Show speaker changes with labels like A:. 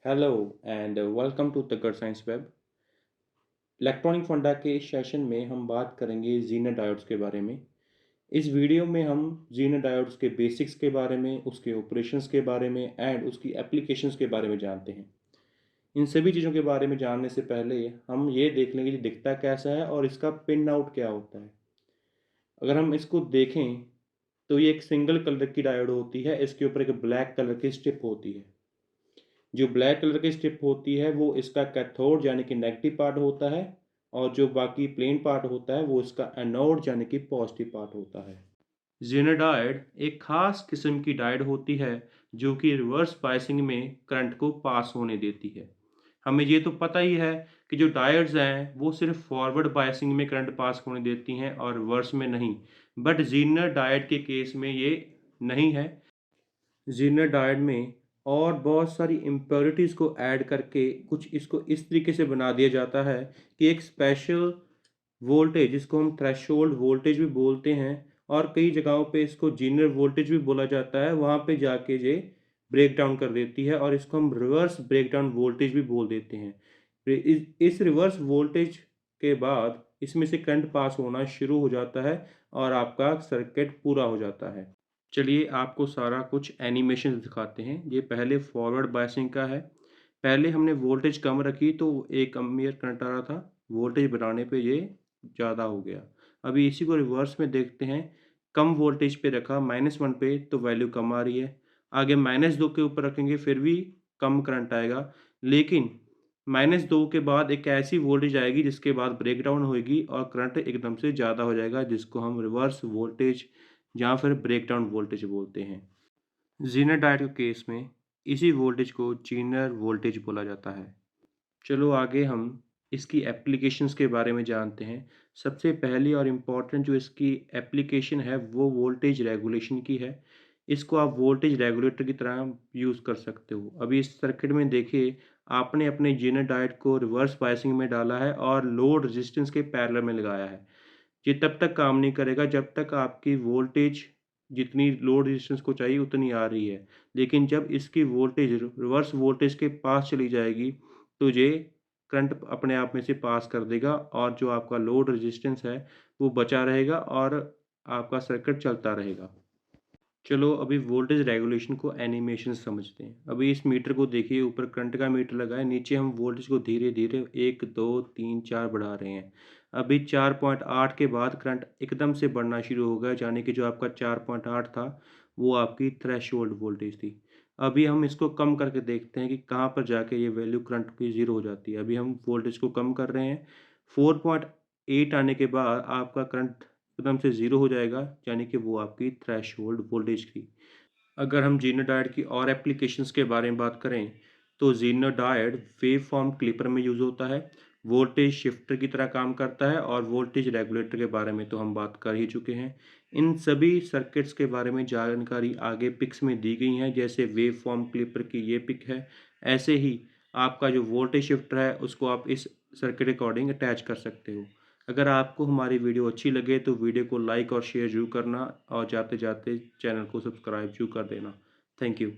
A: Hello and welcome to तकर science web. Electronic फंडा के इस सेशन में हम बात करेंगे जीनर डायोड्स के बारे में। इस वीडियो में हम जीनर डायोड्स के बेसिक्स के बारे में, उसके ऑपरेशंस के बारे में एंड उसकी एप्लीकेशंस के बारे में जानते हैं। इन सभी चीज़ों के बारे में जानने से पहले हम ये देख लेंगे कि दिखता कैसा है और इसका पिन आउट क्या होता है। अगर हम इसको देखें तो ये एक सिंगल कलर की डायोड होती है। इसके ऊपर एक ब्लैक कलर की स्ट्रिप होती है। जो ब्लैक कलर की स्ट्रिप होती है वो इसका कैथोड यानी कि नेगेटिव पार्ट होता है, और जो बाकी प्लेन पार्ट होता है वो इसका एनोड यानी कि पॉजिटिव पार्ट होता है। जेनर डायोड एक खास किस्म की डायोड होती है जो कि रिवर्स बायसिंग में करंट को पास होने देती है। हमें ये तो पता ही है कि जो डायोड्स हैं वो सिर्फ फॉरवर्ड बायसिंग में करंट पास होने देती हैं और रिवर्स में नहीं, बट जेनर डायोड के केस में ये नहीं है। जेनर डायोड में और बहुत सारी इम्प्योरिटीज़ को ऐड करके कुछ इसको इस तरीके से बना दिया जाता है कि एक स्पेशल वोल्टेज, जिसको हम थ्रेशोल्ड वोल्टेज भी बोलते हैं और कई जगहों पे इसको जेनर वोल्टेज भी बोला जाता है, वहाँ पे जाके ये ब्रेक डाउन कर देती है और इसको हम रिवर्स ब्रेक डाउन वोल्टेज भी बोल देते हैं। इस रिवर्स वोल्टेज के बाद इसमें से करंट पास होना शुरू हो जाता है और आपका सर्किट पूरा हो जाता है। चलिए आपको सारा कुछ एनिमेशन दिखाते हैं। ये पहले फॉरवर्ड बायसिंग का है। पहले हमने वोल्टेज कम रखी तो 1 एम्पीयर करंट आ रहा था, वोल्टेज बढ़ाने पे ये ज़्यादा हो गया। अभी इसी को रिवर्स में देखते हैं। कम वोल्टेज पे रखा -1 पे तो वैल्यू कम आ रही है। आगे -2 के ऊपर रखेंगे फिर भी कम करंट आएगा। लेकिन -2 के बाद एक ऐसी वोल्टेज आएगी जिसके बाद ब्रेकडाउन होएगी और करंट एकदम से ज़्यादा हो जाएगा, जिसको हम रिवर्स वोल्टेज या फिर ब्रेकडाउन वोल्टेज बोलते हैं। ज़ीनर डायोड के केस में इसी वोल्टेज को ज़ीनर वोल्टेज बोला जाता है। चलो आगे हम इसकी एप्लीकेशंस के बारे में जानते हैं। सबसे पहली और इम्पॉर्टेंट जो इसकी एप्लीकेशन है वो वोल्टेज रेगुलेशन की है। इसको आप वोल्टेज रेगुलेटर की तरह यूज़ कर सकते हो। अभी इस सर्किट में देखिए, आपने अपने ज़ीनर डायोड को रिवर्स बायसिंग में डाला है और लोड रेजिस्टेंस के पैरेलल में लगाया है। ये तब तक काम नहीं करेगा जब तक आपकी वोल्टेज जितनी लोड रेजिस्टेंस को चाहिए उतनी आ रही है। लेकिन जब इसकी वोल्टेज रिवर्स वोल्टेज के पास चली जाएगी तो ये करंट अपने आप में से पास कर देगा और जो आपका लोड रेजिस्टेंस है वो बचा रहेगा और आपका सर्किट चलता रहेगा। चलो अभी वोल्टेज रेगुलेशन को एनिमेशन से समझते हैं। अभी इस मीटर को देखिए, ऊपर करंट का मीटर लगा है, नीचे हम वोल्टेज को धीरे-धीरे 1, 2, 3, 4 बढ़ा रहे हैं। अभी 4.8 के बाद करंट एकदम से बढ़ना शुरू हो गया, यानी कि जो आपका 4.8 था, वो आपकी थ्रेशोल्ड वोल्टेज थी। अभी हम इसको कम करके देखते हैं कि कहाँ पर जाके ये वैल्यू करंट की 0 हो जाती है। अभी हम वोल्टेज को कम कर रहे हैं। 4.8 आने के बाद आपका करंट एकदम से 0 हो जाएगा, यानी कि वो आपकी थ्रेशोल्ड वोल्टेज थी। अगर हम ज़ीनर डायोड की और एप्लीकेशंस के बारे में बात करें तो ज़ीनर डायोड वेव फॉर्म क्लिपर में यूज़ होता है, वोल्टेज शिफ्टर की तरह काम करता है और वोल्टेज रेगुलेटर के बारे में तो हम बात कर ही चुके हैं। इन सभी सर्किट्स के बारे में जानकारी आगे पिक्स में दी गई हैं, जैसे वेव फॉर्म क्लिपर की ये पिक है। ऐसे ही आपका जो वोल्टेज शिफ्टर है उसको आप इस सर्किट अकॉर्डिंग अटैच कर सकते हो। अगर आपको हमारी वीडियो अच्छी लगे तो वीडियो को लाइक और शेयर ज़रूर करना और जाते-जाते चैनल को सब्सक्राइब ज़रूर कर देना। Thank you.